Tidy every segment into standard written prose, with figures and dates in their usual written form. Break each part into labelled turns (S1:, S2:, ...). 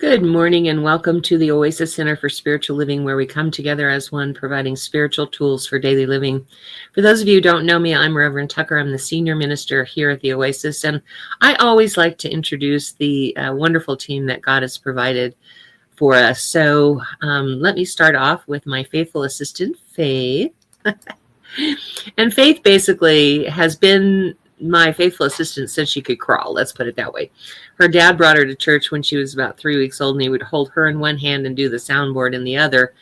S1: Good morning and welcome to the Oasis Center for Spiritual Living, where we come together as one, providing spiritual tools for daily living. For those of you who don't know me, I'm Reverend Tucker. I'm the senior minister here at the Oasis, and I always like to introduce the wonderful team that God has provided for us. So let me start off with my faithful assistant, Faith. And Faith basically has been my faithful assistant since she could crawl. Let's put it that way. Her dad brought her to church when she was about 3 weeks old, and he would hold her in one hand and do the soundboard in the other.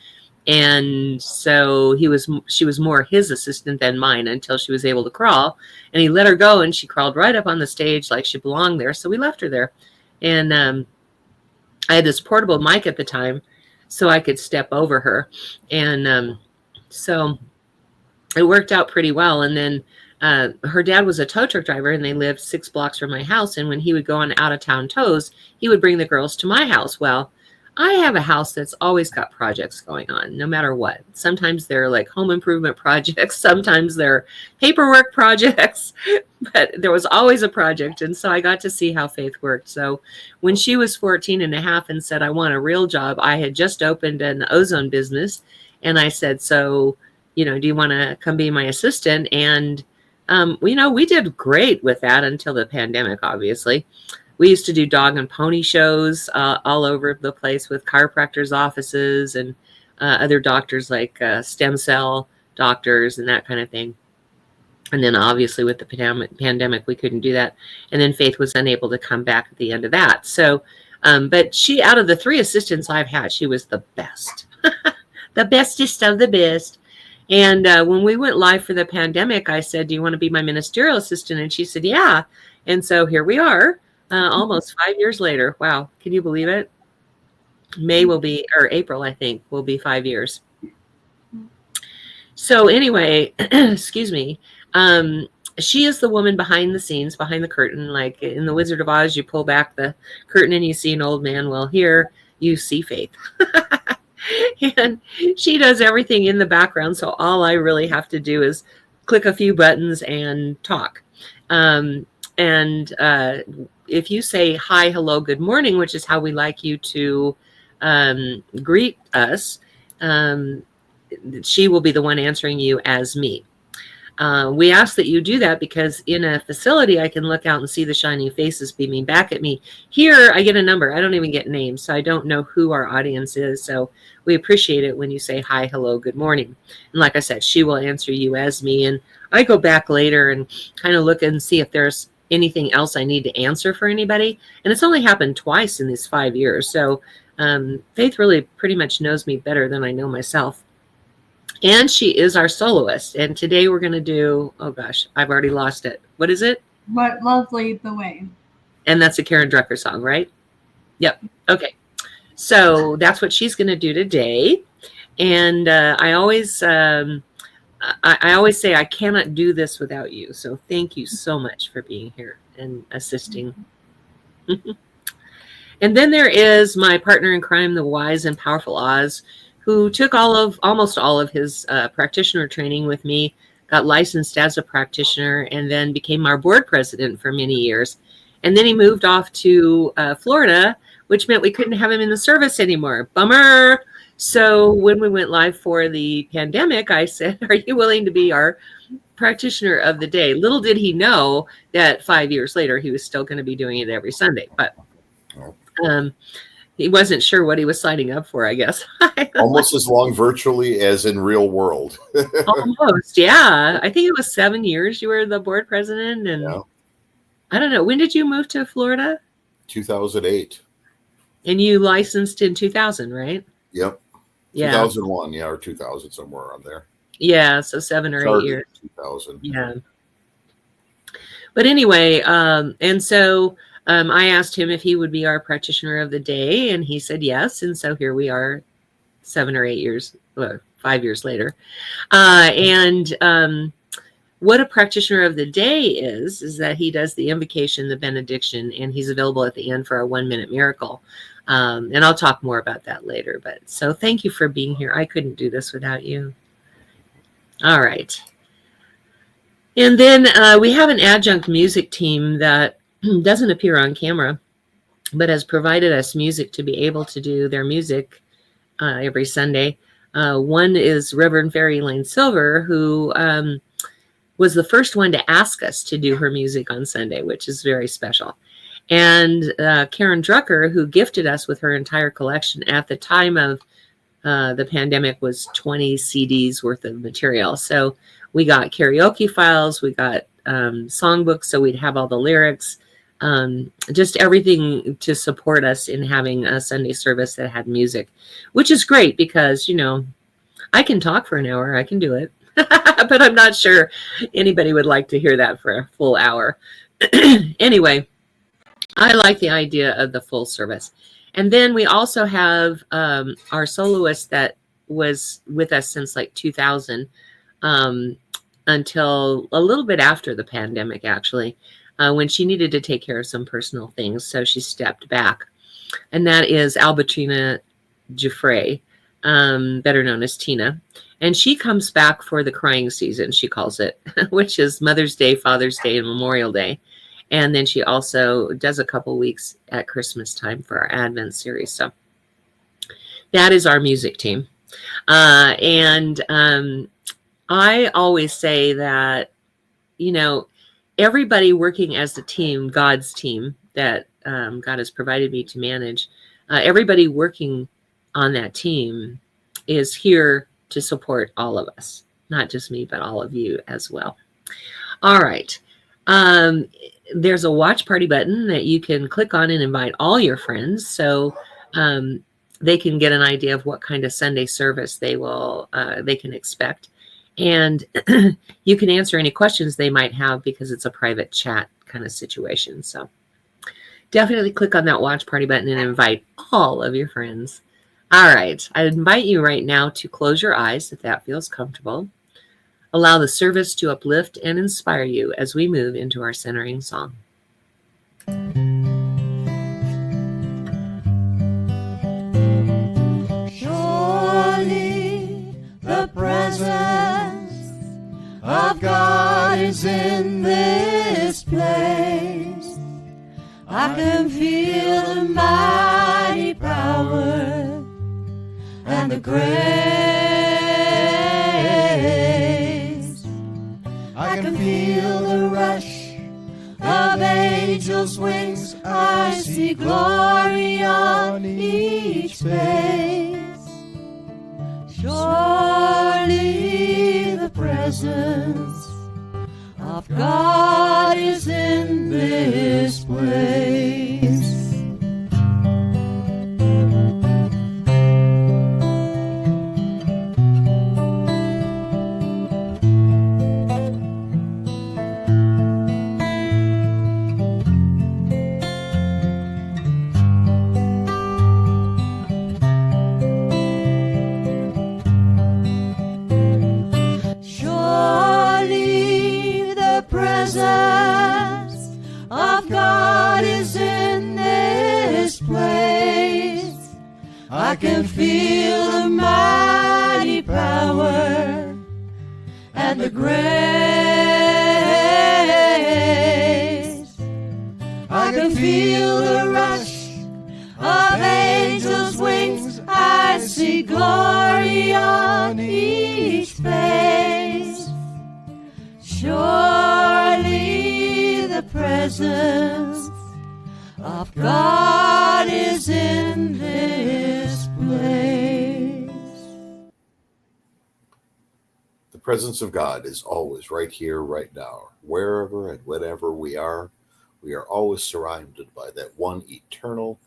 S1: And so she was more his assistant than mine until she was able to crawl. And he let her go, and she crawled right up on the stage like she belonged there. So we left her there. And I had this portable mic at the time, so I could step over her. And so it worked out pretty well. And then her dad was a tow truck driver, and they lived 6 blocks from my house. And when he would go on out of town tows, he would bring the girls to my house. Well, I have a house that's always got projects going on, no matter what. Sometimes they're like home improvement projects. Sometimes they're paperwork projects, but there was always a project. And so I got to see how Faith worked. So when she was 14 and a half and said, I want a real job, I had just opened an ozone business. And I said, so, do you want to come be my assistant? And we did great with that until the pandemic, obviously. We used to do dog and pony shows all over the place with chiropractors' offices and other doctors like stem cell doctors and that kind of thing. And then obviously with the pandemic, we couldn't do that. And then Faith was unable to come back at the end of that. So, but she, out of the 3 assistants I've had, she was the best, the bestest of the best. And when we went live for the pandemic, I said, do you want to be my ministerial assistant? And she said, yeah. And so here we are, almost 5 years later. Wow. Can you believe it? April, I think, will be 5 years. So anyway, excuse me. She is the woman behind the scenes, behind the curtain. Like in The Wizard of Oz, you pull back the curtain and you see an old man. Well, here you see Faith. And she does everything in the background. So all I really have to do is click a few buttons and talk. If you say hi, hello, good morning, which is how we like you to greet us, she will be the one answering you as me. We ask that you do that because in a facility, I can look out and see the shining faces beaming back at me. Here, I get a number. I don't even get names, so I don't know who our audience is. So we appreciate it when you say hi, hello, good morning. And like I said, she will answer you as me. And I go back later and kind of look and see if there's anything else I need to answer for anybody. And it's only happened twice in these 5 years. So Faith really pretty much knows me better than I know myself. And she is our soloist. And today we're going to do, oh gosh, I've already lost it. What is it?
S2: What Love Lead the Way.
S1: And that's a Karen Drucker song, right? Yep. Okay. So that's what she's going to do today. And I always say I cannot do this without you. So thank you so much for being here and assisting. And then there is my partner in crime, the wise and powerful Oz, who took almost all of his practitioner training with me, got licensed as a practitioner, and then became our board president for many years. And then he moved off to Florida, which meant we couldn't have him in the service anymore. Bummer. So when we went live for the pandemic, I said, are you willing to be our practitioner of the day? Little did he know that 5 years later, he was still going to be doing it every Sunday. But he wasn't sure what he was signing up for, I guess.
S3: Almost as long virtually as in real world.
S1: Almost, yeah. I think it was 7 years you were the board president. And yeah. I don't know. When did you move to Florida?
S3: 2008.
S1: And you licensed in 2000, right?
S3: Yep.
S1: Yeah.
S3: 2001, or 2000, somewhere around there.
S1: Yeah, so 7 or 8 years.
S3: 2000.
S1: Yeah. But anyway, and so I asked him if he would be our practitioner of the day, and he said yes. And so here we are 7 or 8 years, 5 years later. What a practitioner of the day is that he does the invocation, the benediction, and he's available at the end for our 1-minute miracle. And I'll talk more about that later. But so thank you for being here. I couldn't do this without you. All right. And then we have an adjunct music team that doesn't appear on camera. but has provided us music to be able to do their music every Sunday. One is Reverend Fairy Lane Silver, who was the first one to ask us to do her music on Sunday, which is very special. And Karen Drucker, who gifted us with her entire collection at the time of the pandemic, was 20 CDs worth of material. So we got karaoke files, we got songbooks, so we'd have all the lyrics, just everything to support us in having a Sunday service that had music, which is great because, you know, I can talk for an hour, I can do it, but I'm not sure anybody would like to hear that for a full hour. Anyway, I like the idea of the full service. And then we also have our soloist that was with us since like 2000 until a little bit after the pandemic, actually, when she needed to take care of some personal things. So she stepped back. And that is Albertina Giuffre, better known as Tina. And she comes back for the crying season, she calls it, which is Mother's Day, Father's Day, and Memorial Day. And then she also does a couple weeks at Christmas time for our Advent series. So that is our music team. And I always say that, you know, everybody working as the team, God's team that God has provided me to manage, everybody working on that team is here to support all of us, not just me, but all of you as well. All right. There's a watch party button that you can click on and invite all your friends so they can get an idea of what kind of Sunday service they can expect. And you can answer any questions they might have because it's a private chat kind of situation. So definitely click on that watch party button and invite all of your friends. All right. I invite you right now to close your eyes if that feels comfortable. Allow the service to uplift and inspire you as we move into our centering song.
S4: Surely the presence of God is in this place. I can feel the mighty power and the grace. I can feel the rush of angels' wings. I see glory on each face. Surely the presence of God is in this place. I can feel the mighty power and the grace. I can feel the rush of angels' wings. I see glory on each face. Surely the presence of God is in this place.
S3: The presence of God is always right here, right now. Wherever and whenever we are always surrounded by that one eternal,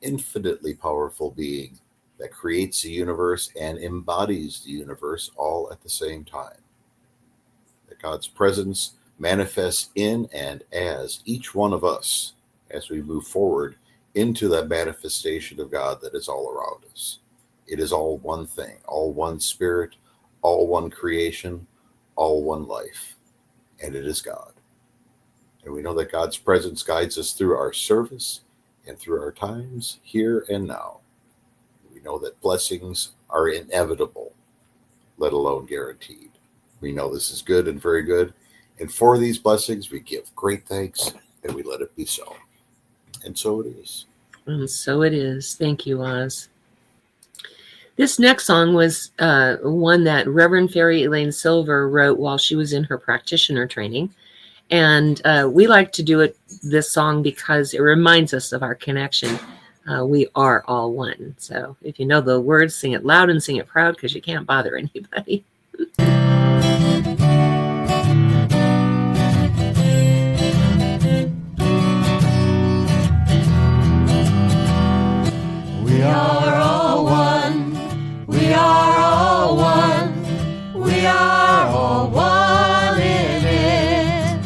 S3: infinitely powerful being that creates the universe and embodies the universe all at the same time. That God's presence manifests in and as each one of us as we move forward into that manifestation of God that is all around us. It is all one thing, all one spirit, all one creation, all one life, and it is God. And we know that God's presence guides us through our service and through our times here and now. We know that blessings are inevitable, let alone guaranteed. We know this is good and very good, and for these blessings we give great thanks and we let it be so. And so it is.
S1: And so it is. Thank you, Oz. This next song was one that Reverend Fairy Elaine Silver wrote while she was in her practitioner training. And we like to do this song because it reminds us of our connection. We are all one. So if you know the words, sing it loud and sing it proud, because you can't bother anybody.
S4: We are all one. We are all one. We are all one in it.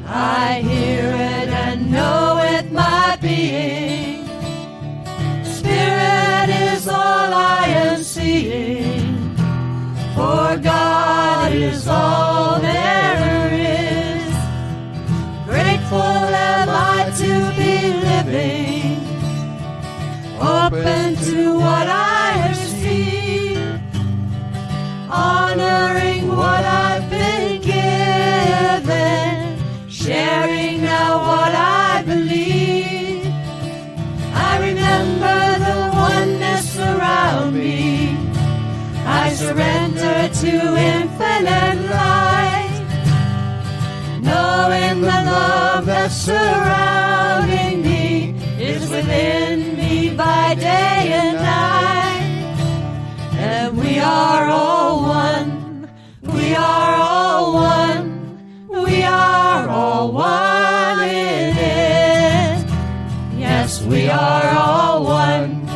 S4: I hear it and know it, my being. Spirit is all I am seeing. For God is all there is. Grateful am I to be living, open to what I receive, honoring what I've been given, sharing now what I believe. I remember the oneness around me. I surrender to infinite light, knowing the love that's surrounding me is within me by day and night. And we are all one. We are all one. We are all one in it. Yes, we are all one.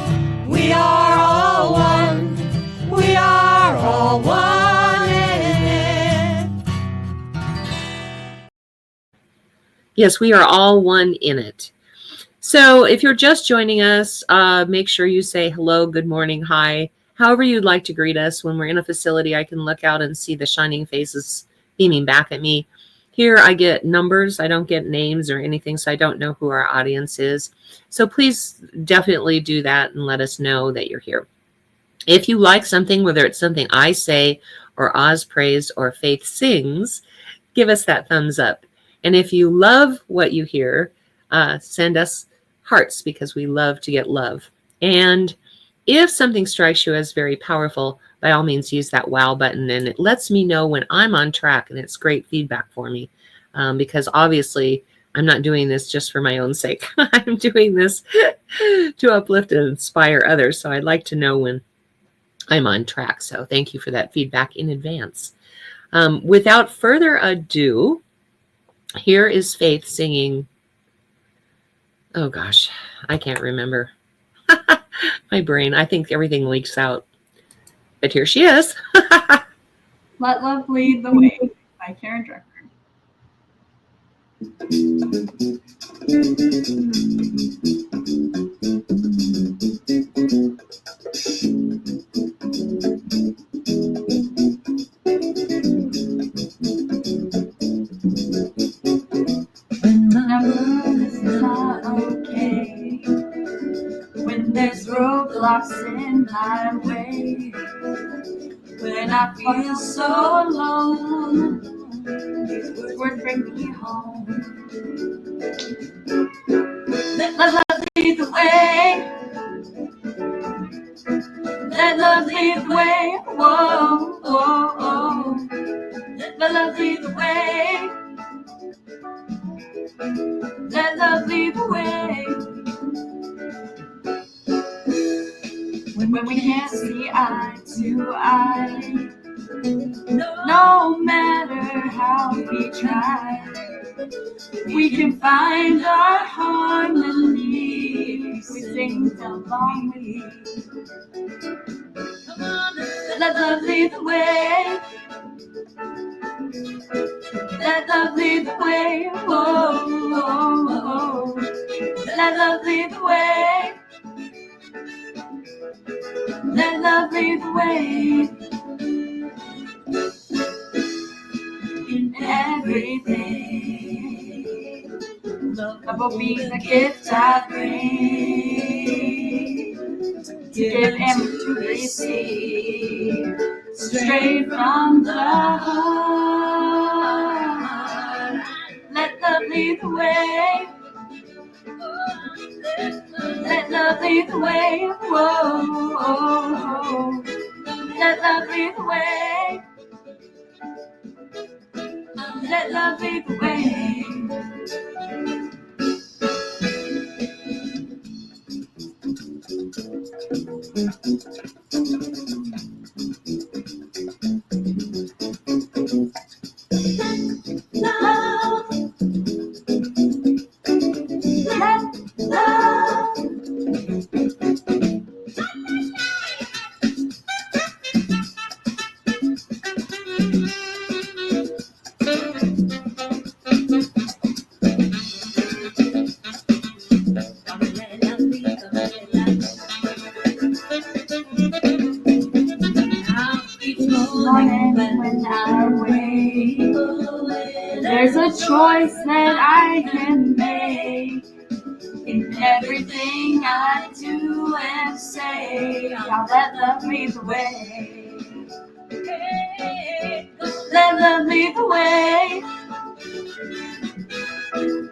S4: We are all one. We are all one in it.
S1: Yes, we are all one in it. So if you're just joining us, make sure you say hello, good morning, hi, however you'd like to greet us. When we're in a facility, I can look out and see the shining faces beaming back at me. Here I get numbers. I don't get names or anything, so I don't know who our audience is. So please definitely do that and let us know that you're here. If you like something, whether it's something I say or Oz prays or Faith sings, give us that thumbs up. And if you love what you hear, send us hearts, because we love to get love. And if something strikes you as very powerful, by all means use that wow button, and it lets me know when I'm on track, and it's great feedback for me, because obviously I'm not doing this just for my own sake. I'm doing this to uplift and inspire others, so I'd like to know when I'm on track. So thank you for that feedback in advance. Without further ado, here is Faith singing. Oh gosh, I can't remember. My brain, I think everything leaks out. But here she is.
S2: Let Love Lead the Way by Karen Drucker. When the world is not okay, when there's roadblocks in my way, when I feel so alone, these words bring me home. Let love lead the way. Let love lead the way. Whoa, whoa, whoa. Let love lead the way. Let love lead the way. When we can't see eye to eye, no matter how we try, we can find our harmony. We sing along. Come on, let love lead the way. Let love lead the way. Whoa, whoa, whoa. Let love lead the way. Let love lead the way. In everything, love will be the gift I bring, to give and to receive, straight from the heart. Let love lead the way. love lead the way. Whoa. Let love lead the way. Let love lead the way. Love. Let love. When I wake, there's a choice that I can make in everything I do and say. I'll let love lead the way. Let love lead the way.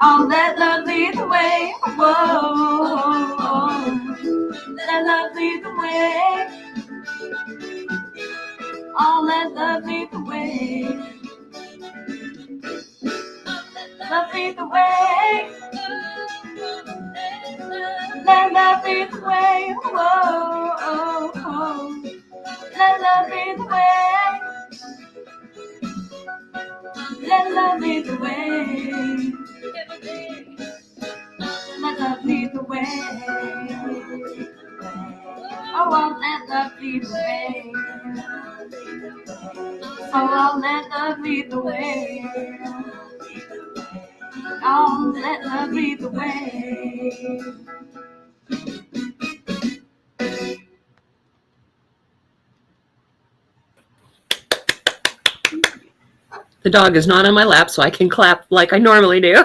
S2: I'll let love lead the way. Whoa. Let love lead the way. I'll let love lead the way. Love lead the way. Let love lead the way. Whoa. Let love lead the way. Let love lead the way. Let love lead the way. Oh, I'll let love lead the way. Oh, I'll let love lead the way. I'll let love lead the way.
S1: The dog is not on my lap, so I can clap like I normally do.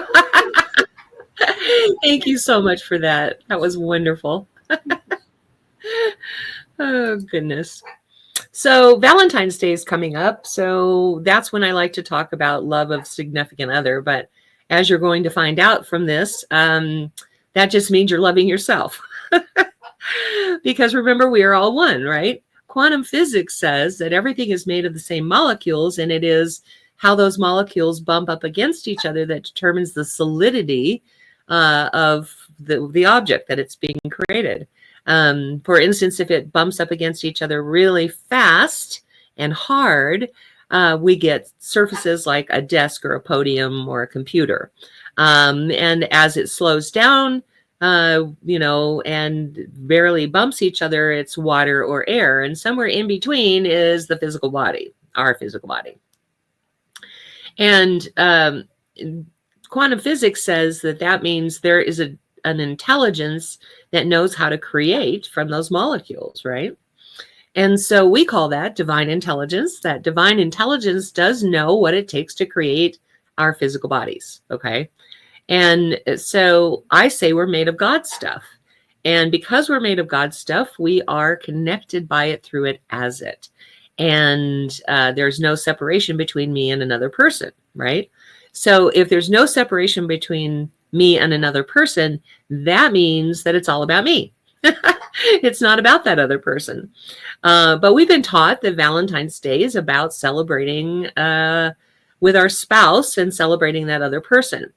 S1: Thank you so much for that. That was wonderful. Oh, goodness. So Valentine's Day is coming up. So that's when I like to talk about love of significant other. But as you're going to find out from this, that just means you're loving yourself. Because remember, we are all one, right? Quantum physics says that everything is made of the same molecules, and it is how those molecules bump up against each other that determines the solidity of the object that it's being created. For instance, if it bumps up against each other really fast and hard, we get surfaces like a desk or a podium or a computer. And as it slows down, and barely bumps each other, it's water or air. And somewhere in between is the physical body, our physical body. And quantum physics says that means there is an intelligence that knows how to create from those molecules, right? And so we call that divine intelligence. That divine intelligence does know what it takes to create our physical bodies, okay? And so I say we're made of God's stuff. And because we're made of God's stuff, we are connected by it, through it, as it. And there's no separation between me and another person, right? So if there's no separation between me and another person, that means that it's all about me. It's not about that other person. But we've been taught that Valentine's Day is about celebrating with our spouse and celebrating that other person.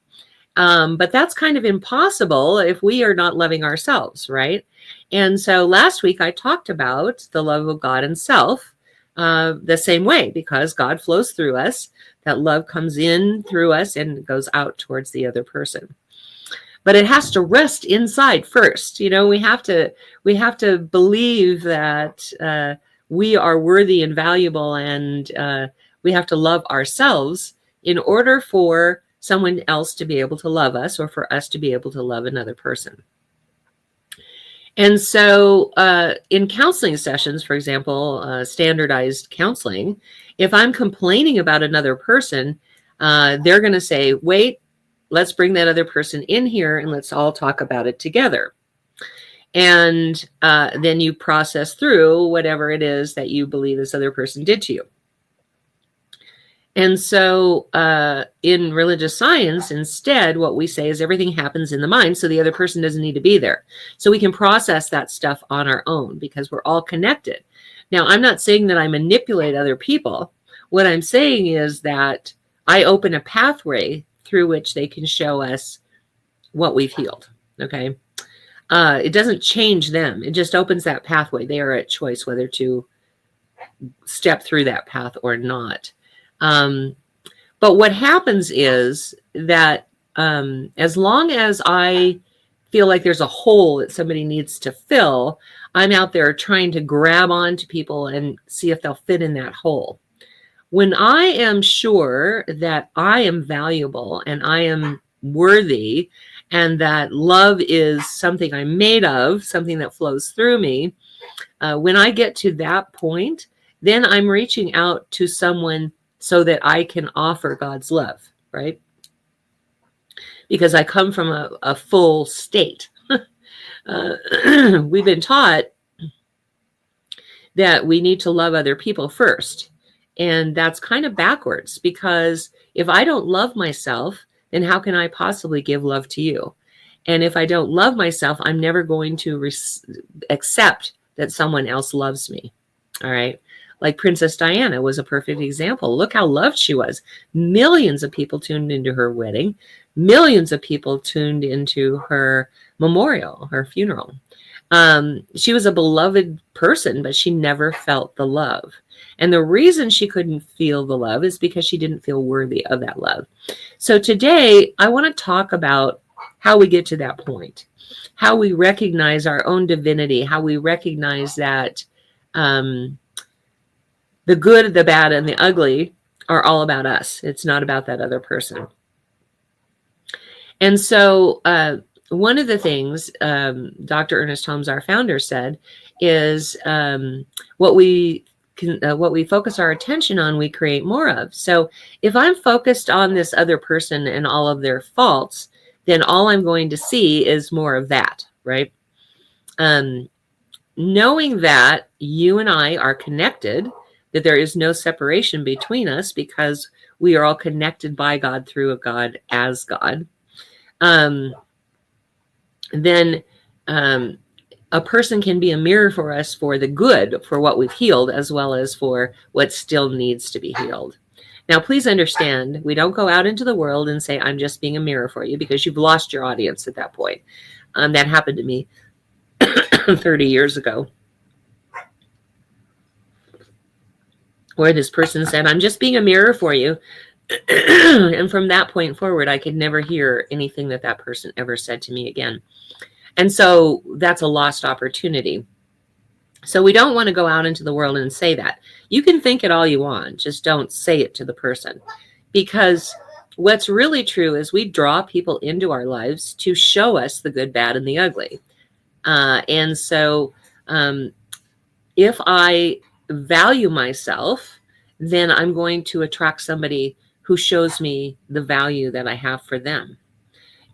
S1: But that's kind of impossible if we are not loving ourselves, right? And so last week I talked about the love of God and self the same way, because God flows through us. That love comes in through us and goes out towards the other person. But it has to rest inside first. You know, we have to believe that we are worthy and valuable, and we have to love ourselves in order for someone else to be able to love us, or for us to be able to love another person. And so in counseling sessions, for example, standardized counseling, if I'm complaining about another person, they're going to say, wait, let's bring that other person in here and let's all talk about it together. And then you process through whatever it is that you believe this other person did to you. And so in religious science, instead, what we say is everything happens in the mind, so the other person doesn't need to be there. So we can process that stuff on our own because we're all connected. Now, I'm not saying that I manipulate other people. What I'm saying is that I open a pathway through which they can show us what we've healed. Okay. It doesn't change them. It just opens that pathway. They are at choice whether to step through that path or not. But what happens is that as long as I feel like there's a hole that somebody needs to fill, I'm out there trying to grab onto people and see if they'll fit in that hole. When I am sure that I am valuable and I am worthy and that love is something I'm made of, something that flows through me, when I get to that point, then I'm reaching out to someone so that I can offer God's love, right? Because I come from a full state. We've been taught that we need to love other people first. And that's kind of backwards, because if I don't love myself, then how can I possibly give love to you? And if I don't love myself, I'm never going to accept that someone else loves me. All right. Like Princess Diana was a perfect example. Look how loved she was. Millions of people tuned into her wedding. Millions of people tuned into her memorial, her funeral. She was a beloved person, but she never felt the love. And the reason she couldn't feel the love is because she didn't feel worthy of that love. So today, I want to talk about how we get to that point, how we recognize our own divinity, how we recognize that the good, the bad, and the ugly are all about us. It's not about that other person. And so one of the things Dr. Ernest Holmes, our founder, said is what we focus our attention on, we create more of. So if I'm focused on this other person and all of their faults, then all I'm going to see is more of that, right? Knowing that you and I are connected, that there is no separation between us because we are all connected by God through a God as God, then a person can be a mirror for us for the good, for what we've healed, as well as for what still needs to be healed. Now, please understand, we don't go out into the world and say, I'm just being a mirror for you, because you've lost your audience at that point. That happened to me 30 years ago, where this person said, I'm just being a mirror for you. And from that point forward, I could never hear anything that that person ever said to me again. And so that's a lost opportunity. So we don't want to go out into the world and say that. You can think it all you want, just don't say it to the person. Because what's really true is we draw people into our lives to show us the good, bad, and the ugly. And so if I value myself, then I'm going to attract somebody who shows me the value that I have for them.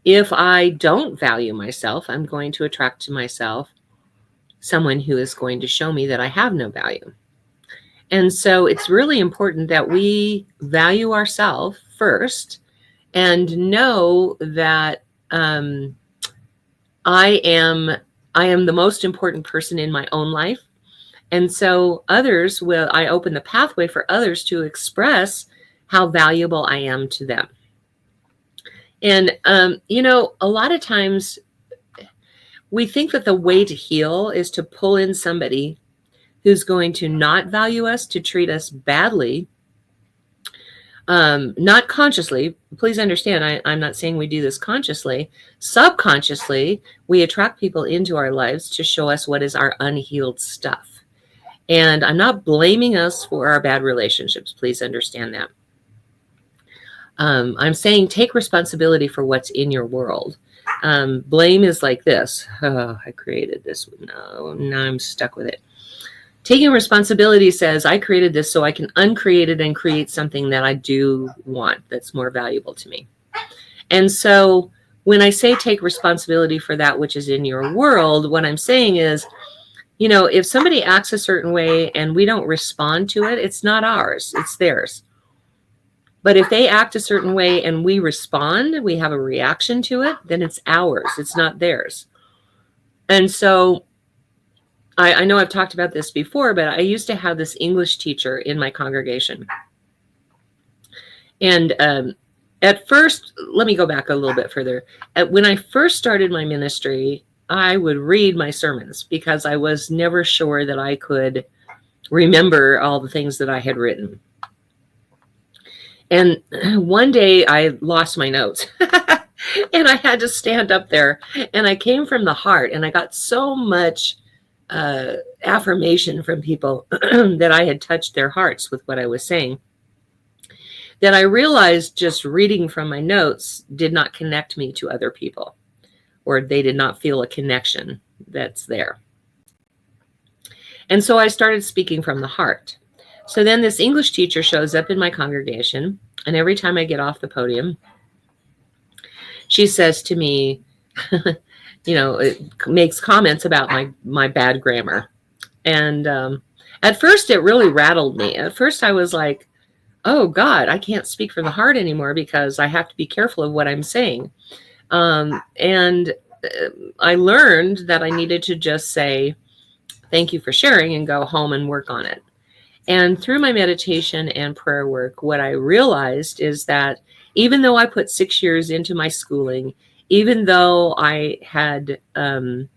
S1: If I don't value myself, I'm going to attract to myself someone who is going to show me that I have no value. And so it's really important that we value ourselves first and know that I am the most important person in my own life. And so I open the pathway for others to express how valuable I am to them. And, a lot of times we think that the way to heal is to pull in somebody who's going to not value us, to treat us badly, not consciously. Please understand, I'm not saying we do this consciously. Subconsciously, we attract people into our lives to show us what is our unhealed stuff. And I'm not blaming us for our bad relationships. Please understand that. I'm saying take responsibility for what's in your world. Blame is like this. Oh, I created this. No, now I'm stuck with it. Taking responsibility says, I created this so I can uncreate it and create something that I do want that's more valuable to me. And so when I say take responsibility for that which is in your world, what I'm saying is, if somebody acts a certain way and we don't respond to it, it's not ours, it's theirs. But if they act a certain way and we respond, we have a reaction to it, then it's ours. It's not theirs. And so I know I've talked about this before, but I used to have this English teacher in my congregation. And at first, let me go back a little bit further. When I first started my ministry, I would read my sermons because I was never sure that I could remember all the things that I had written. And one day I lost my notes and I had to stand up there, and I came from the heart, and I got so much affirmation from people that I had touched their hearts with what I was saying, that I realized just reading from my notes did not connect me to other people, or they did not feel a connection that's there. And so I started speaking from the heart. So then this English teacher shows up in my congregation, and every time I get off the podium, she says to me, it makes comments about my bad grammar. And at first it really rattled me. At first I was like, oh God, I can't speak from the heart anymore because I have to be careful of what I'm saying. And I learned that I needed to just say, thank you for sharing, and go home and work on it. And through my meditation and prayer work, what I realized is that even though I put 6 years into my schooling, even though I had been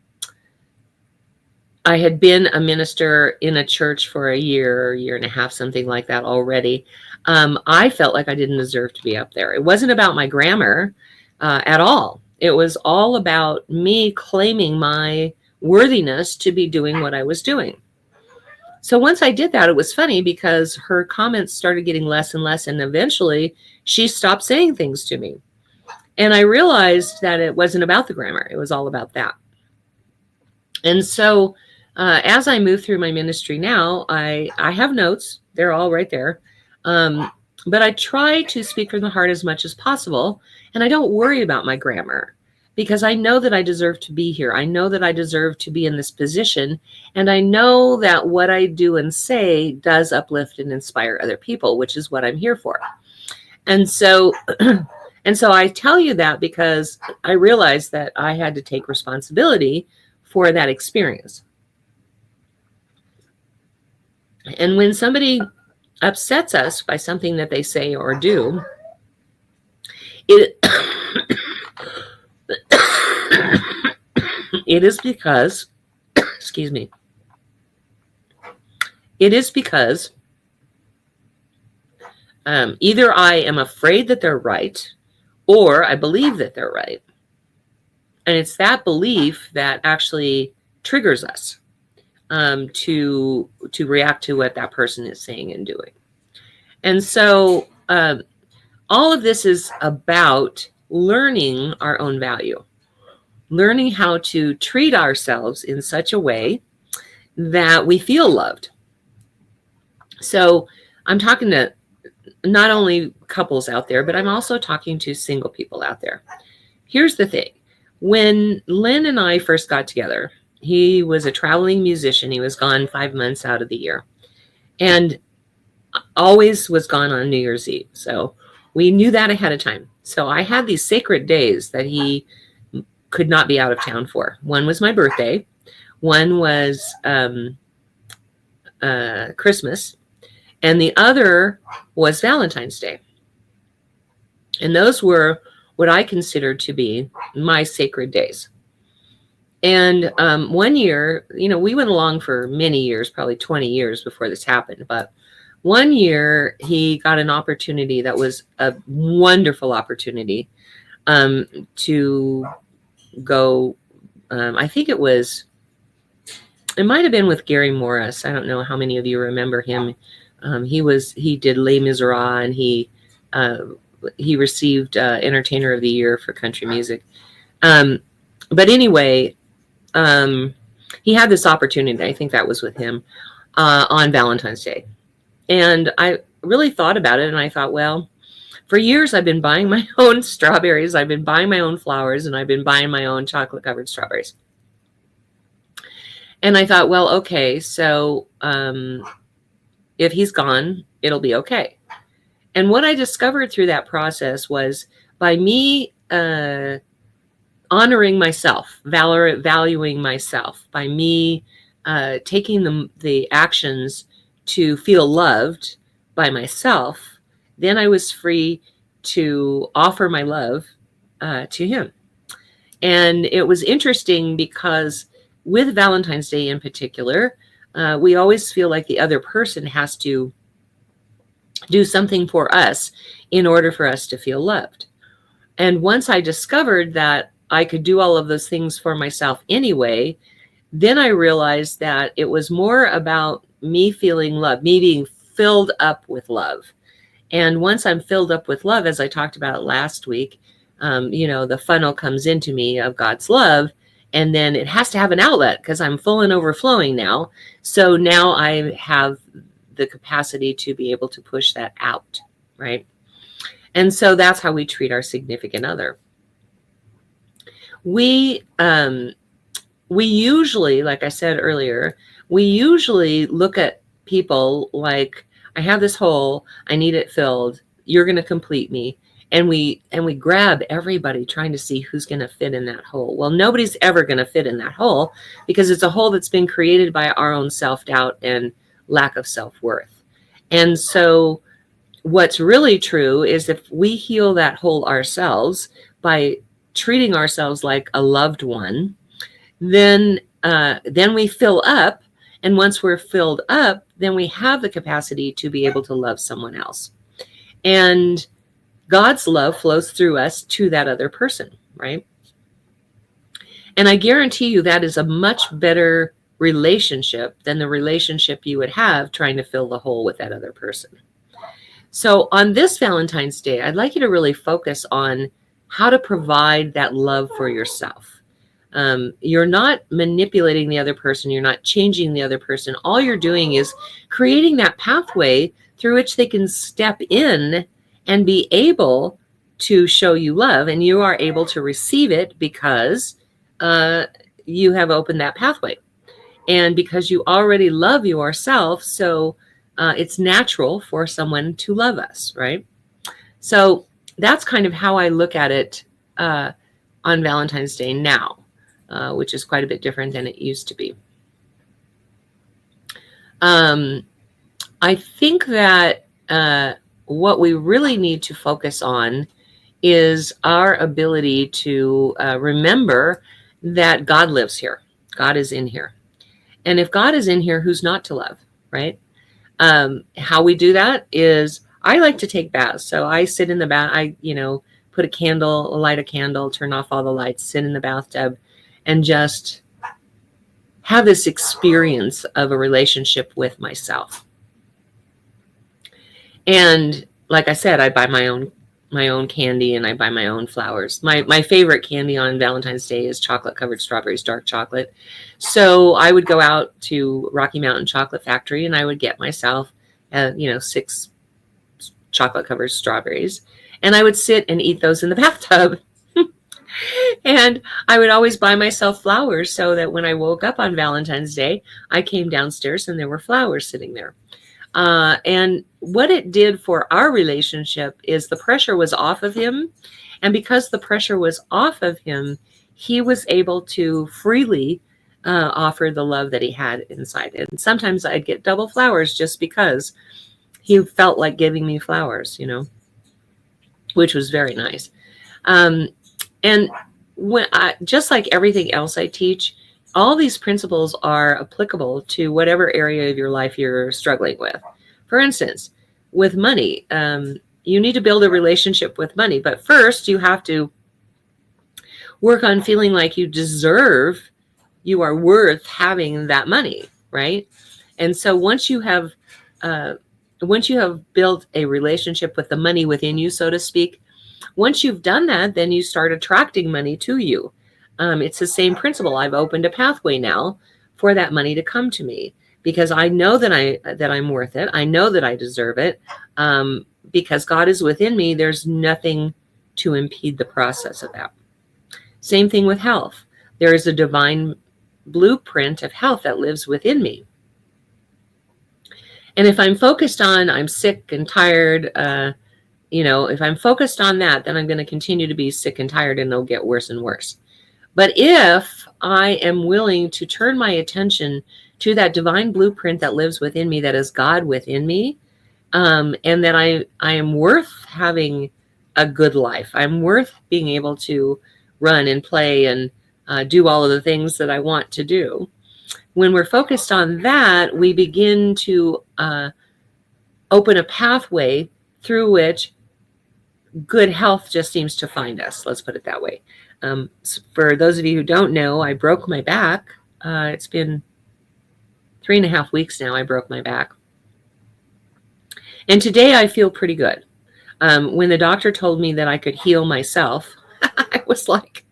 S1: a minister in a church for a year and a half, something like that already, I felt like I didn't deserve to be up there. It wasn't about my grammar at all. It was all about me claiming my worthiness to be doing what I was doing. So once I did that, it was funny because her comments started getting less and less, and eventually she stopped saying things to me. And I realized that it wasn't about the grammar. It was all about that. And so as I move through my ministry now, I have notes. They're all right there. But I try to speak from the heart as much as possible. And I don't worry about my grammar because I know that I deserve to be here. I know that I deserve to be in this position. And I know that what I do and say does uplift and inspire other people, which is what I'm here for. And so I tell you that because I realized that I had to take responsibility for that experience. And when somebody upsets us by something that they say or do, it is because, excuse me, it is because either I am afraid that they're right, or I believe that they're right. And it's that belief that actually triggers us to react to what that person is saying and doing. And so all of this is about learning our own value, learning how to treat ourselves in such a way that we feel loved. So I'm talking to not only couples out there, but I'm also talking to single people out there. Here's the thing. When Lynn and I first got together, he was a traveling musician. He was gone 5 months out of the year and always was gone on New Year's Eve. So we knew that ahead of time. So I had these sacred days that he could not be out of town for. One was my birthday. One was Christmas. And the other was Valentine's Day. And those were what I considered to be my sacred days. And one year, we went along for many years, probably 20 years before this happened. But one year he got an opportunity that was a wonderful opportunity to go. I think it might have been with Gary Morris. I don't know how many of you remember him. He did Les Miserables, and he received Entertainer of the Year for country music. But anyway, he had this opportunity. I think that was with him on Valentine's Day. And I really thought about it, and I thought, well, for years I've been buying my own strawberries, I've been buying my own flowers, and I've been buying my own chocolate-covered strawberries. And I thought, well, okay, so if he's gone, it'll be okay. And what I discovered through that process was by me honoring myself, valuing myself, by me taking the actions to feel loved by myself, then I was free to offer my love to him. And it was interesting because with Valentine's Day in particular, we always feel like the other person has to do something for us in order for us to feel loved. And once I discovered that I could do all of those things for myself anyway, then I realized that it was more about me feeling love, me being filled up with love. And once I'm filled up with love, as I talked about last week, the funnel comes into me of God's love, and then it has to have an outlet because I'm full and overflowing now. So now I have the capacity to be able to push that out, right? And so that's how we treat our significant other. We usually, like I said earlier, we usually look at people like, I have this hole, I need it filled, you're going to complete me. And we grab everybody trying to see who's going to fit in that hole. Well, nobody's ever going to fit in that hole because it's a hole that's been created by our own self-doubt and lack of self-worth. And so what's really true is if we heal that hole ourselves by treating ourselves like a loved one, then we fill up. And once we're filled up, then we have the capacity to be able to love someone else. And God's love flows through us to that other person, right? And I guarantee you that is a much better relationship than the relationship you would have trying to fill the hole with that other person. So on this Valentine's Day, I'd like you to really focus on how to provide that love for yourself. You're not manipulating the other person. You're not changing the other person. All you're doing is creating that pathway through which they can step in and be able to show you love. And you are able to receive it because you have opened that pathway. And because you already love yourself, so it's natural for someone to love us, right? So that's kind of how I look at it on Valentine's Day now, which is quite a bit different than it used to be. I think that what we really need to focus on is our ability to remember that God lives here. God is in here. And if God is in here, who's not to love, right? How we do that is I like to take baths. So I sit in the bath, I put a candle, light a candle, turn off all the lights, sit in the bathtub, and just have this experience of a relationship with myself. And like I said, I buy my own candy and I buy my own flowers. My favorite candy on Valentine's Day is chocolate covered strawberries, dark chocolate. So I would go out to Rocky Mountain Chocolate Factory and I would get myself 6 chocolate covered strawberries, and I would sit and eat those in the bathtub. And I would always buy myself flowers so that when I woke up on Valentine's Day, I came downstairs and there were flowers sitting there. And what it did for our relationship is the pressure was off of him. And because the pressure was off of him, he was able to freely offer the love that he had inside. And sometimes I'd get double flowers just because he felt like giving me flowers, which was very nice. And when just like everything else I teach, all these principles are applicable to whatever area of your life you're struggling with. For instance, with money, you need to build a relationship with money, but first you have to work on feeling like you are worth having that money, right? And so once you have built a relationship with the money within you, so to speak, once you've done that, then you start attracting money to you. It's the same principle. I've opened a pathway now for that money to come to me because I know that I'm worth it. I know that I deserve it. Because God is within me, there's nothing to impede the process of that. Same thing with health. There is a divine blueprint of health that lives within me. And if I'm focused on I'm sick and tired, if I'm focused on that, then I'm going to continue to be sick and tired, and it'll get worse and worse. But if I am willing to turn my attention to that divine blueprint that lives within me, that is God within me, and that I am worth having a good life, I'm worth being able to run and play and do all of the things that I want to do. When we're focused on that, we begin to open a pathway through which good health just seems to find us. Let's put it that way. For those of you who don't know, I broke my back. It's been 3.5 weeks now. I broke my back. And today I feel pretty good. When the doctor told me that I could heal myself, I was like,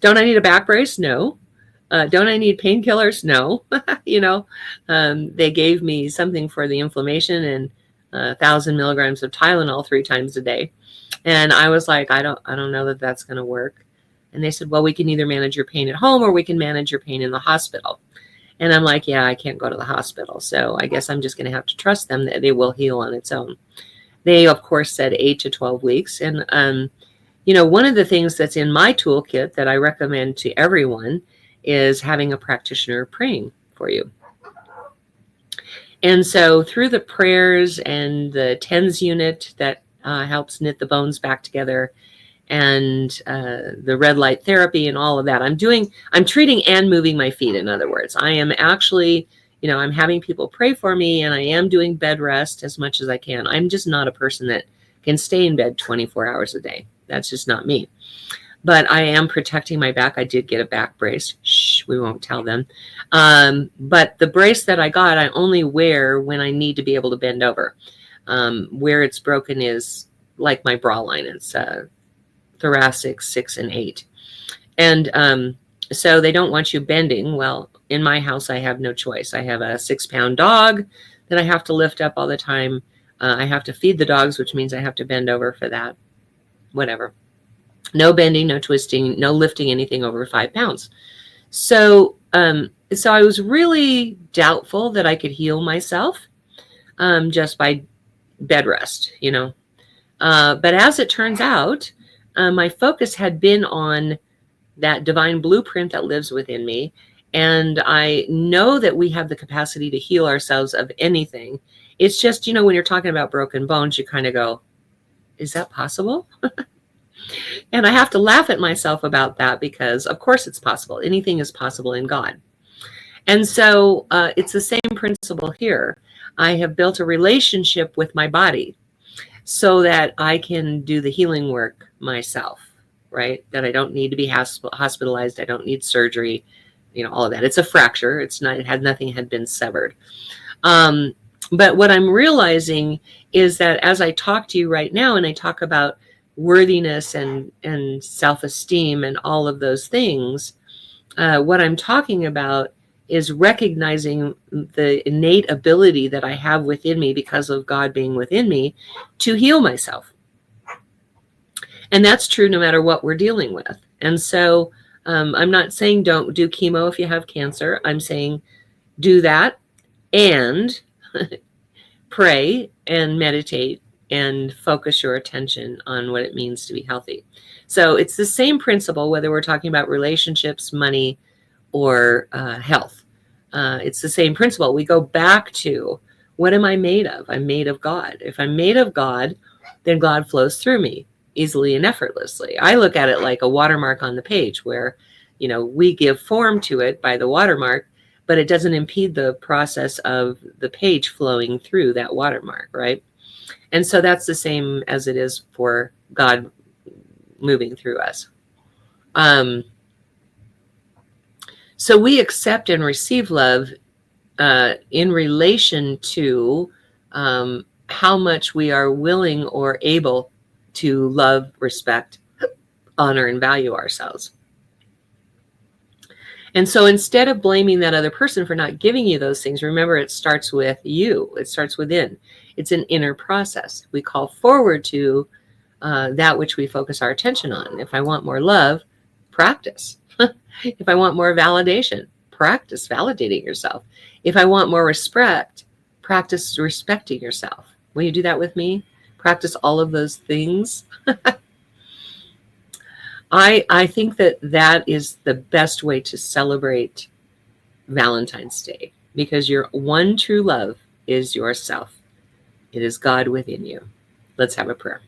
S1: don't I need a back brace? No. Don't I need painkillers? No. They gave me something for the inflammation and 1,000 milligrams of Tylenol 3 times a day. And I was like, I don't know that that's going to work. And they said, well, we can either manage your pain at home or we can manage your pain in the hospital. And I'm like, yeah, I can't go to the hospital. So I guess I'm just going to have to trust them that they will heal on its own. They, of course, said 8 to 12 weeks. And, one of the things that's in my toolkit that I recommend to everyone is having a practitioner praying for you. And so through the prayers and the TENS unit that helps knit the bones back together, and the red light therapy and all of that, I'm treating and moving my feet. In other words, I am actually, I'm having people pray for me, and I am doing bed rest as much as I can. I'm just not a person that can stay in bed 24 hours a day. That's just not me. But I am protecting my back. I did get a back brace. Shh, we won't tell them. But the brace that I got, I only wear when I need to be able to bend over. Where it's broken is like my bra line. It's thoracic 6 and 8. And so they don't want you bending. Well, in my house, I have no choice. I have a 6-pound dog that I have to lift up all the time. I have to feed the dogs, which means I have to bend over for that. Whatever. No bending, no twisting, no lifting anything over 5 pounds. So I was really doubtful that I could heal myself just by bed rest, But as it turns out, my focus had been on that divine blueprint that lives within me. And I know that we have the capacity to heal ourselves of anything. It's just, when you're talking about broken bones, you kind of go, is that possible? And I have to laugh at myself about that because, of course, it's possible. Anything is possible in God. And so it's the same principle here. I have built a relationship with my body so that I can do the healing work myself, right? That I don't need to be hospitalized. I don't need surgery, all of that. It's a fracture. Nothing had been severed. But what I'm realizing is that as I talk to you right now and I talk about worthiness and self-esteem and all of those things, what I'm talking about is recognizing the innate ability that I have within me because of God being within me to heal myself. And that's true no matter what we're dealing with. And so I'm not saying don't do chemo if you have cancer. I'm saying do that and pray and meditate and focus your attention on what it means to be healthy. So it's the same principle, whether we're talking about relationships, money, or health. It's the same principle. We go back to, what am I made of? I'm made of God. If I'm made of God, then God flows through me easily and effortlessly. I look at it like a watermark on the page where, we give form to it by the watermark, but it doesn't impede the process of the page flowing through that watermark, right? And so that's the same as it is for God moving through us. So we accept and receive love in relation to how much we are willing or able to love, respect, honor, and value ourselves. And so instead of blaming that other person for not giving you those things, remember, it starts with you. It starts within. It's an inner process. We call forward to that which we focus our attention on. If I want more love, practice. If I want more validation, practice validating yourself. If I want more respect, practice respecting yourself. Will you do that with me? practice all of those things. I think that that is the best way to celebrate Valentine's Day, because your one true love is yourself. It is God within you. Let's have a prayer.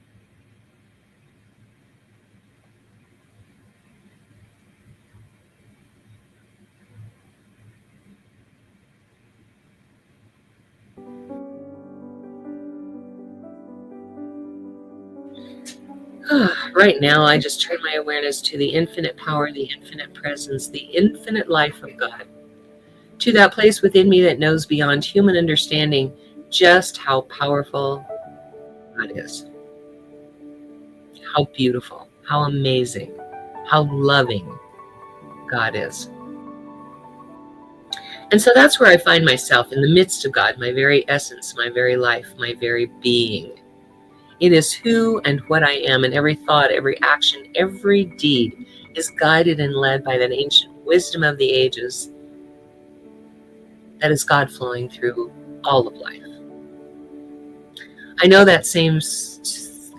S1: Right now, I just turn my awareness to the infinite power, the infinite presence, the infinite life of God, to that place within me that knows beyond human understanding just how powerful God is, how beautiful, how amazing, how loving God is. And so that's where I find myself, in the midst of God, my very essence, my very life, my very being. It is who and what I am, and every thought, every action, every deed is guided and led by that ancient wisdom of the ages that is God flowing through all of life. I know that same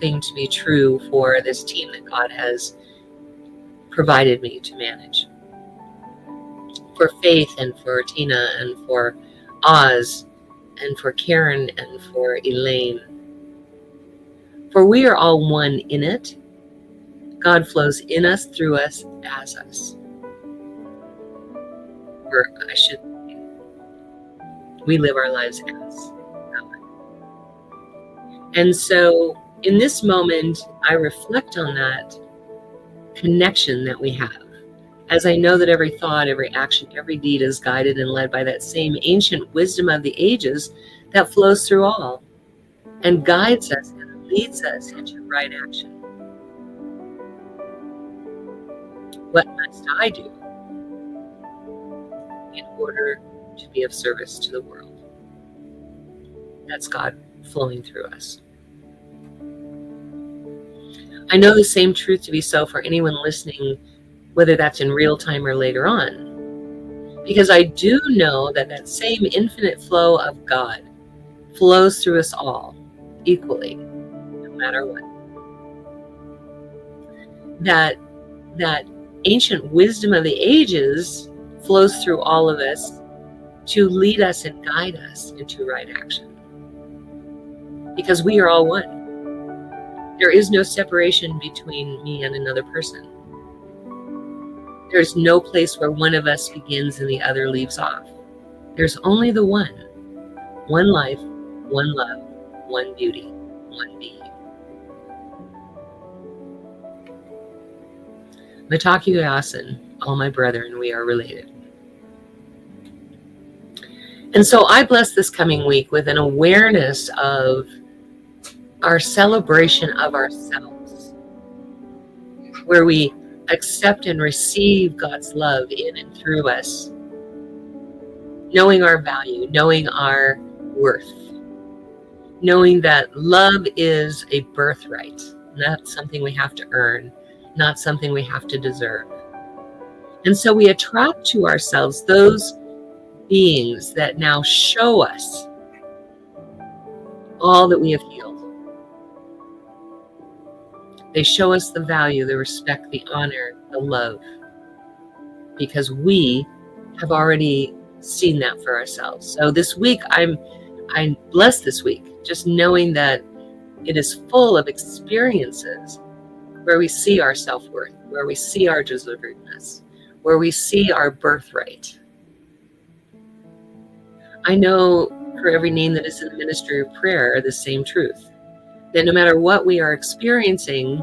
S1: thing to be true for this team that God has provided me to manage. For Faith, and for Tina, and for Oz, and for Karen, and for Elaine. For we are all one in it. God flows in us, through us, as us. Or I should say, we live our lives as God. And so in this moment, I reflect on that connection that we have. As I know that every thought, every action, every deed is guided and led by that same ancient wisdom of the ages that flows through all and guides us and leads us into right action. What must I do in order to be of service to the world? That's God flowing through us. I know the same truth to be so for anyone listening, whether that's in real time or later on, because I do know that that same infinite flow of God flows through us all equally, no matter what. That ancient wisdom of the ages flows through all of us to lead us and guide us into right action, because we are all one. There is no separation between me and another person. There's no place where one of us begins and the other leaves off. There's only the one. One life, one love, one beauty, one being. Mitaku Yasin, all my brethren, we are related. And so I bless this coming week with an awareness of our celebration of ourselves, where we accept and receive God's love in and through us, knowing our value, knowing our worth, knowing that love is a birthright, not something we have to earn, not something we have to deserve. And so we attract to ourselves those beings that now show us all that we have healed. They show us the value, the respect, the honor, the love, because we have already seen that for ourselves. So this week, I'm blessed this week, just knowing that it is full of experiences where we see our self-worth, where we see our deservedness, where we see our birthright. I know for every name that is in the ministry of prayer, the same truth, that no matter what we are experiencing,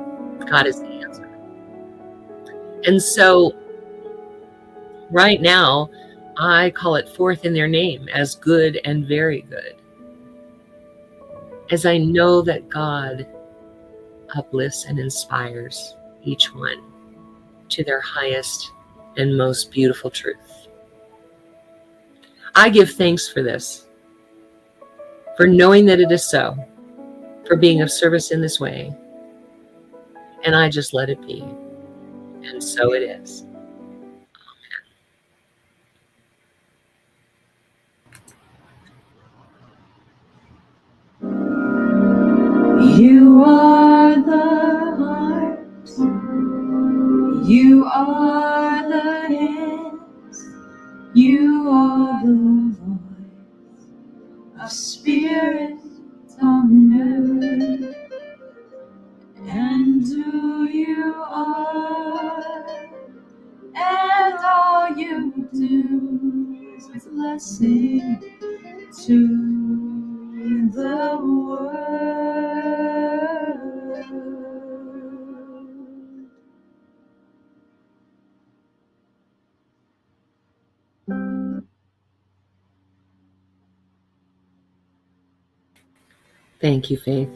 S1: God is the answer. And so right now, I call it forth in their name as good and very good, as I know that God uplifts and inspires each one to their highest and most beautiful truth. I give thanks for this, for knowing that it is so, for being of service in this way, and I just let it be. And so it is.
S2: You are the heart, you are the hands, you are the voice of spirit on earth. And who you are, and all you do is blessing to the world.
S1: Thank you, Faith.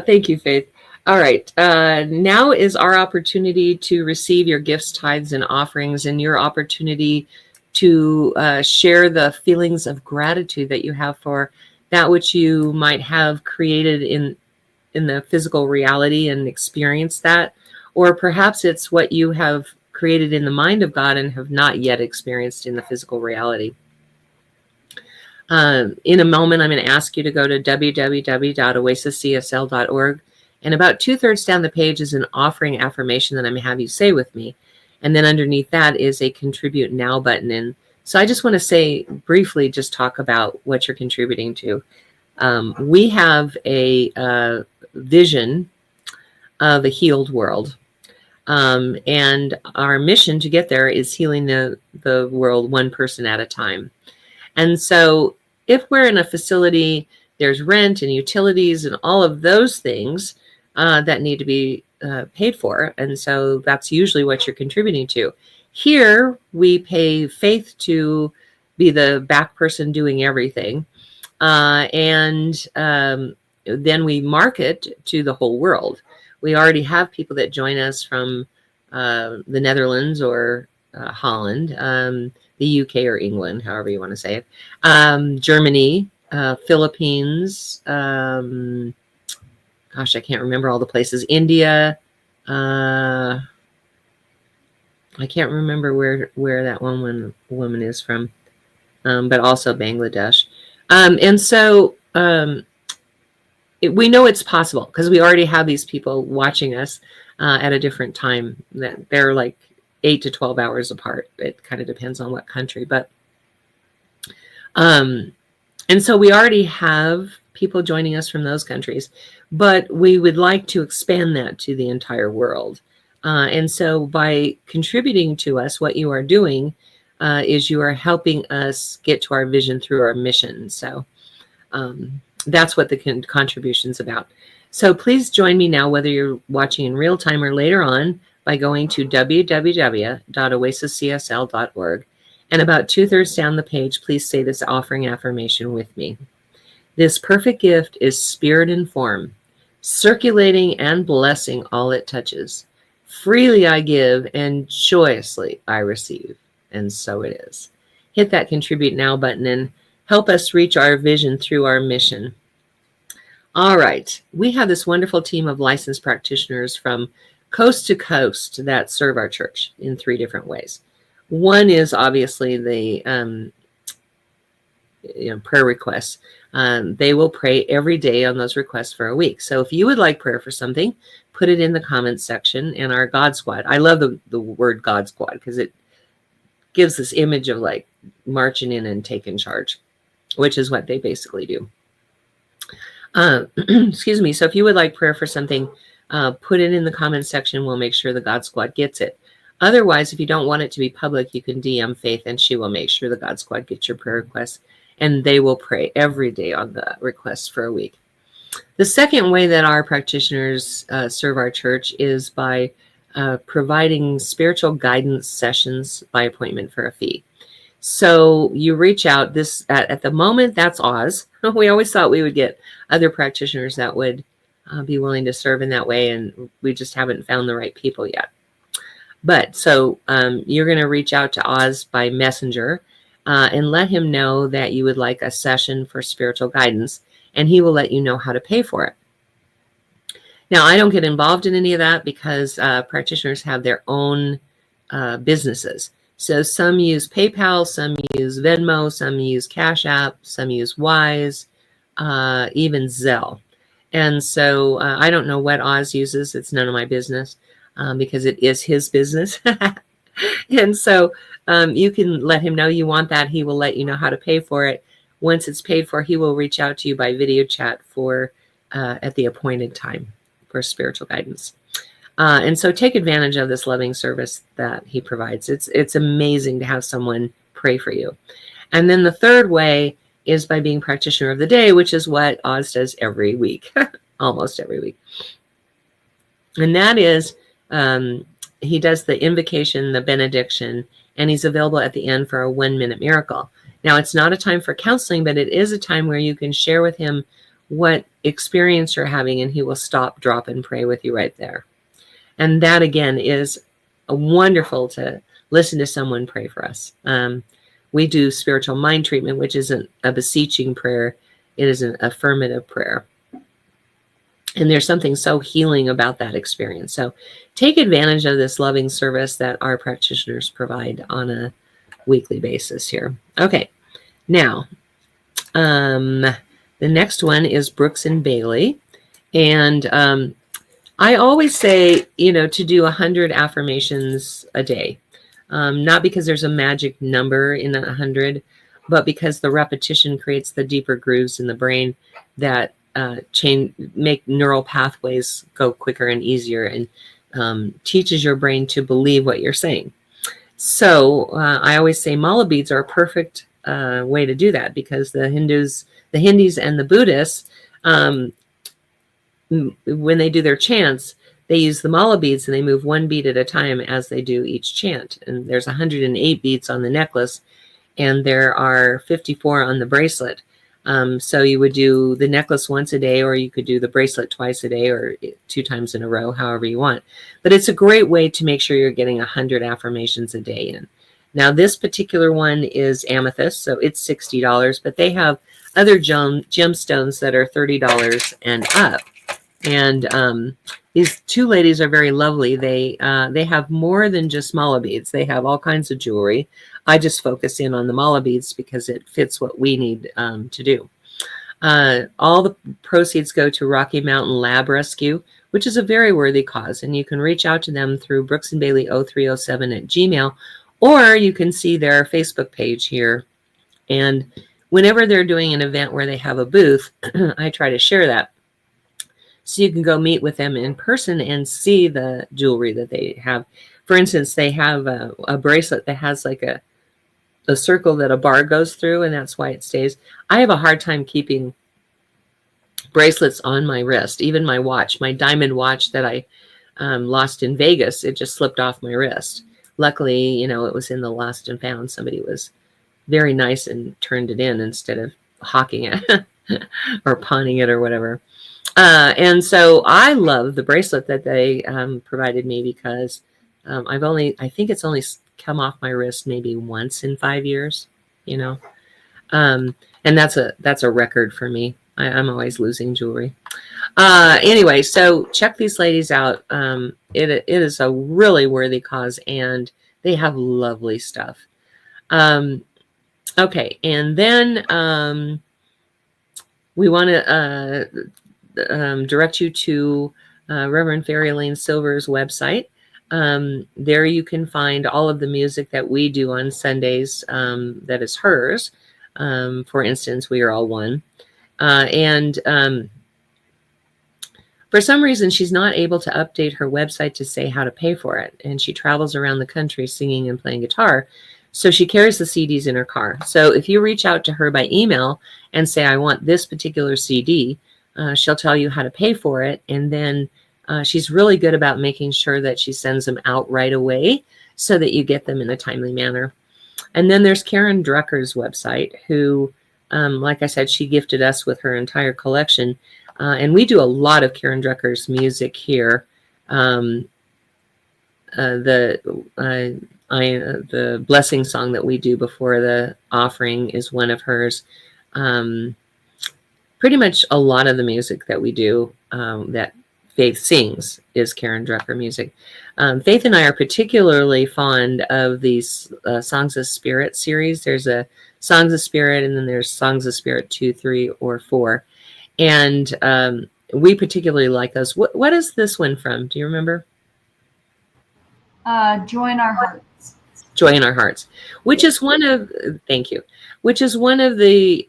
S1: Thank you, Faith. All right. Now is our opportunity to receive your gifts, tithes, and offerings, and your opportunity to share the feelings of gratitude that you have for that which you might have created in the physical reality and experienced that, or perhaps it's what you have created in the mind of God and have not yet experienced in the physical reality. In a moment, I'm going to ask you to go to www.oasiscsl.org, and about 2/3 down the page is an offering affirmation that I'm going to have you say with me, and then underneath that is a contribute now button. And so I just want to say briefly, just talk about what you're contributing to. We have a vision of a healed world, and our mission to get there is healing the world one person at a time. And so if we're in a facility, there's rent and utilities and all of those things that need to be paid for. And so that's usually what you're contributing to. Here, we pay Faith to be the back person doing everything. And then we market to the whole world. We already have people that join us from the Netherlands or Holland, the UK or England, however you want to say it, Germany, Philippines, gosh, I can't remember all the places, India, I can't remember where that one woman is from, but also Bangladesh. And so we know it's possible because we already have these people watching us at a different time. That they're like 8 to 12 hours apart. It kind of depends on what country, but and so we already have people joining us from those countries, but we would like to expand that to the entire world. And so by contributing to us, what you are doing is you are helping us get to our vision through our mission. So that's what the contribution's about. So please join me now, whether you're watching in real time or later on, by going to www.oasiscsl.org. And about 2/3 down the page, please say this offering affirmation with me. This perfect gift is spirit in form, circulating and blessing all it touches. Freely I give and joyously I receive. And so it is. Hit that contribute now button and help us reach our vision through our mission. All right. We have this wonderful team of licensed practitioners from coast to coast that serve our church in 3 different ways. One is obviously the prayer requests. They will pray every day on those requests for a week. So if you would like prayer for something, put it in the comments section. And our God Squad, I love the word God Squad because it gives this image of like marching in and taking charge, which is what they basically do. Excuse me. So if you would like prayer for something, put it in the comments section. We'll make sure the God Squad gets it. Otherwise, if you don't want it to be public, you can DM Faith and she will make sure the God Squad gets your prayer requests, and they will pray every day on the requests for a week. The second way that our practitioners serve our church is by providing spiritual guidance sessions by appointment for a fee. So you reach out. This at the moment, that's Oz. We always thought we would get other practitioners that would be willing to serve in that way, and we just haven't found the right people yet. But so you're going to reach out to Oz by messenger and let him know that you would like a session for spiritual guidance, and he will let you know how to pay for it. Now, I don't get involved in any of that because practitioners have their own businesses. So some use PayPal, some use Venmo, some use Cash App, some use Wise, even Zelle. And so I don't know what Oz uses. It's none of my business because it is his business. And so you can let him know you want that. He will let you know how to pay for it. Once it's paid for, he will reach out to you by video chat for at the appointed time for spiritual guidance. And so take advantage of this loving service that he provides. It's amazing to have someone pray for you. And then the third way is by being practitioner of the day, which is what Oz does every week, almost every week. And that is, he does the invocation, the benediction, and he's available at the end for a 1-minute miracle. Now, it's not a time for counseling, but it is a time where you can share with him what experience you're having, and he will stop, drop, and pray with you right there. And that, again, is wonderful to listen to someone pray for us. We do spiritual mind treatment, which isn't a beseeching prayer. It is an affirmative prayer. And there's something so healing about that experience. So take advantage of this loving service that our practitioners provide on a weekly basis here. Okay, now, the next one is Brooks and Bailey. And I always say, to do 100 affirmations a day. Not because there's a magic number in 100, but because the repetition creates the deeper grooves in the brain that make neural pathways go quicker and easier, and teaches your brain to believe what you're saying. So I always say mala beads are a perfect way to do that, because the Hindus and the Buddhists, when they do their chants, they use the mala beads and they move one bead at a time as they do each chant. And there's 108 beads on the necklace, and there are 54 on the bracelet. So you would do the necklace once a day, or you could do the bracelet twice a day, or 2 times in a row, however you want. But it's a great way to make sure you're getting 100 affirmations a day in. Now, this particular one is amethyst, so it's $60, but they have other gemstones that are $30 and up. And these 2 ladies are very lovely. They have more than just mala beads. They have all kinds of jewelry. I just focus in on the mala beads because it fits what we need to do. All the proceeds go to Rocky Mountain Lab Rescue, which is a very worthy cause. And you can reach out to them through brooksandbailey0307@gmail.com, or you can see their Facebook page here. And whenever they're doing an event where they have a booth, I try to share that. So you can go meet with them in person and see the jewelry that they have. For instance, they have a bracelet that has like a circle that a bar goes through, and that's why it stays. I have a hard time keeping bracelets on my wrist, even my watch, my diamond watch that I lost in Vegas. It just slipped off my wrist. Luckily, it was in the lost and found. Somebody was very nice and turned it in instead of hawking it or pawning it or whatever. And so I love the bracelet that they provided me, because I think it's only come off my wrist maybe once in 5 years, and that's a record for me. I'm always losing jewelry. Anyway, so check these ladies out. It is a really worthy cause, and they have lovely stuff. Okay, and then we want to direct you to Reverend Fairy Lane Silver's website. There you can find all of the music that we do on Sundays that is hers. For instance, We Are All One. And for some reason, she's not able to update her website to say how to pay for it. And she travels around the country singing and playing guitar. So she carries the CDs in her car. So if you reach out to her by email and say, I want this particular CD, she'll tell you how to pay for it. And then she's really good about making sure that she sends them out right away so that you get them in a timely manner. And then there's Karen Drucker's website, who, like I said, she gifted us with her entire collection. And we do a lot of Karen Drucker's music here. The blessing song that we do before the offering is one of hers. Pretty much a lot of the music that we do that Faith sings is Karen Drucker music. Faith and I are particularly fond of these Songs of Spirit series. There's a Songs of Spirit, and then there's Songs of Spirit 2, 3, or 4. And we particularly like those. What is this one from? Do you remember?
S2: Joy in Our Hearts.
S1: Joy in Our Hearts, which is one of, thank you, which is one of the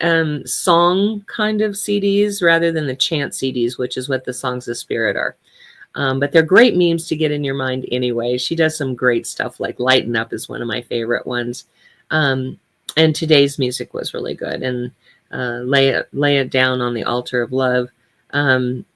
S1: song kind of CDs rather than the chant CDs, which is what the Songs of Spirit are. But they're great memes to get in your mind anyway. She does some great stuff, like Lighten Up is one of my favorite ones. And today's music was really good. And Lay It Down on the Altar of Love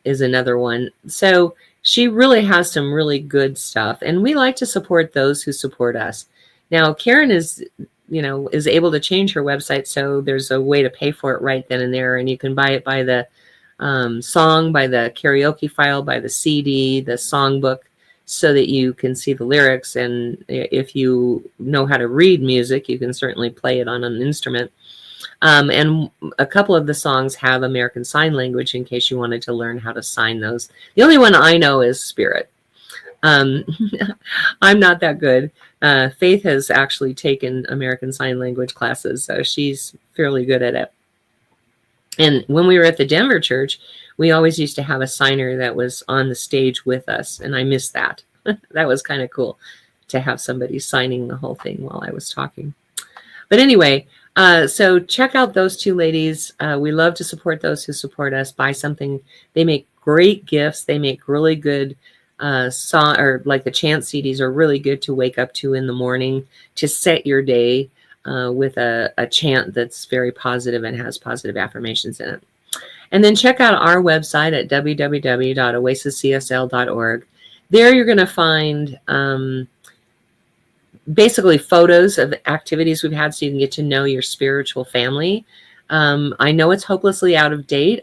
S1: is another one. So she really has some really good stuff. And we like to support those who support us. Now, Karen is able to change her website, so there's a way to pay for it right then and there, and you can buy it by the song, by the karaoke file, by the CD, the songbook, so that you can see the lyrics. And if you know how to read music, you can certainly play it on an instrument. And a couple of the songs have American Sign Language in case you wanted to learn how to sign those. The only one I know is Spirit. I'm not that good. Faith has actually taken American Sign Language classes, so she's fairly good at it. And when we were at the Denver church, we always used to have a signer that was on the stage with us, and I miss that. That was kind of cool to have somebody signing the whole thing while I was talking. But anyway, so check out those two ladies. We love to support those who support us. Buy something. They make great gifts. They make really good song, or like the chant CDs are really good to wake up to in the morning to set your day with a chant that's very positive and has positive affirmations in it. And then check out our website at www.oasiscsl.org. There you're going to find basically photos of activities we've had so you can get to know your spiritual family. I know it's hopelessly out of date.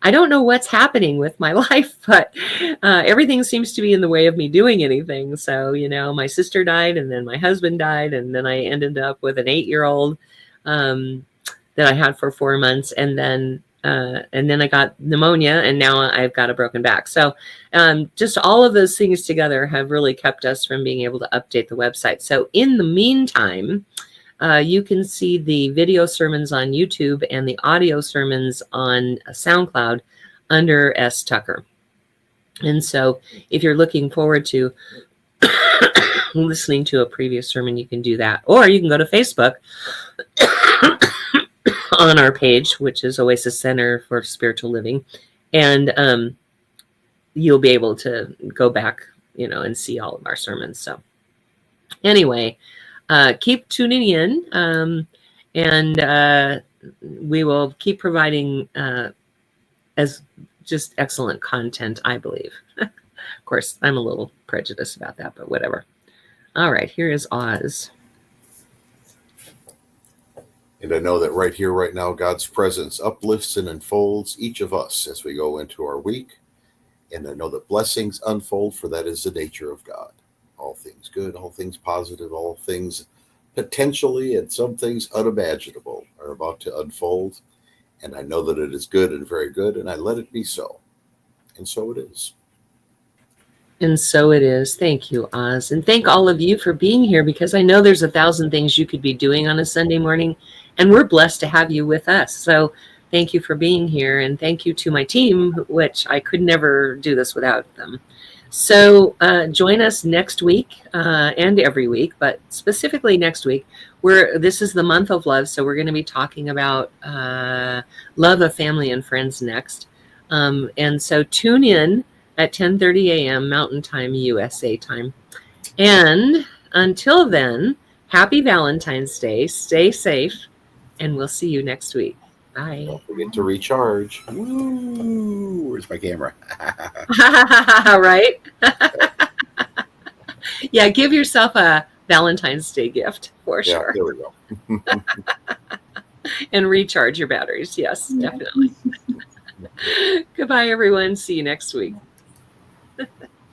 S1: I don't know what's happening with my life, but everything seems to be in the way of me doing anything. So, my sister died, and then my husband died, and then I ended up with an 8-year-old that I had for 4 months, and then I got pneumonia, and now I've got a broken back. So just all of those things together have really kept us from being able to update the website. So in the meantime, you can see the video sermons on YouTube and the audio sermons on SoundCloud under S. Tucker. And so if you're looking forward to listening to a previous sermon, you can do that. Or you can go to Facebook on our page, which is Oasis Center for Spiritual Living. And you'll be able to go back, and see all of our sermons. So anyway, keep tuning in, and we will keep providing as just excellent content, I believe. Of course, I'm a little prejudiced about that, but whatever. All right, here is Oz.
S3: And I know that right here, right now, God's presence uplifts and enfolds each of us as we go into our week. And I know that blessings unfold, for that is the nature of God. All things good, all things positive, all things potentially, and some things unimaginable are about to unfold. And I know that it is good and very good, and I let it be so. And so it is.
S1: And so it is. Thank you, Oz. And thank all of you for being here, because I know there's 1,000 things you could be doing on a Sunday morning, and we're blessed to have you with us. So thank you for being here, and thank you to my team, which I could never do this without them. So join us next week and every week, but specifically next week. This is the month of love, so we're going to be talking about love of family and friends next. And so tune in at 10:30 a.m. Mountain Time, USA time. And until then, happy Valentine's Day. Stay safe, and we'll see you next week. Bye.
S3: Don't forget to recharge. Woo! Where's my camera?
S1: Right? Yeah, give yourself a Valentine's Day gift for sure.
S3: There we go.
S1: And recharge your batteries. Yes, definitely. Goodbye, everyone. See you next week.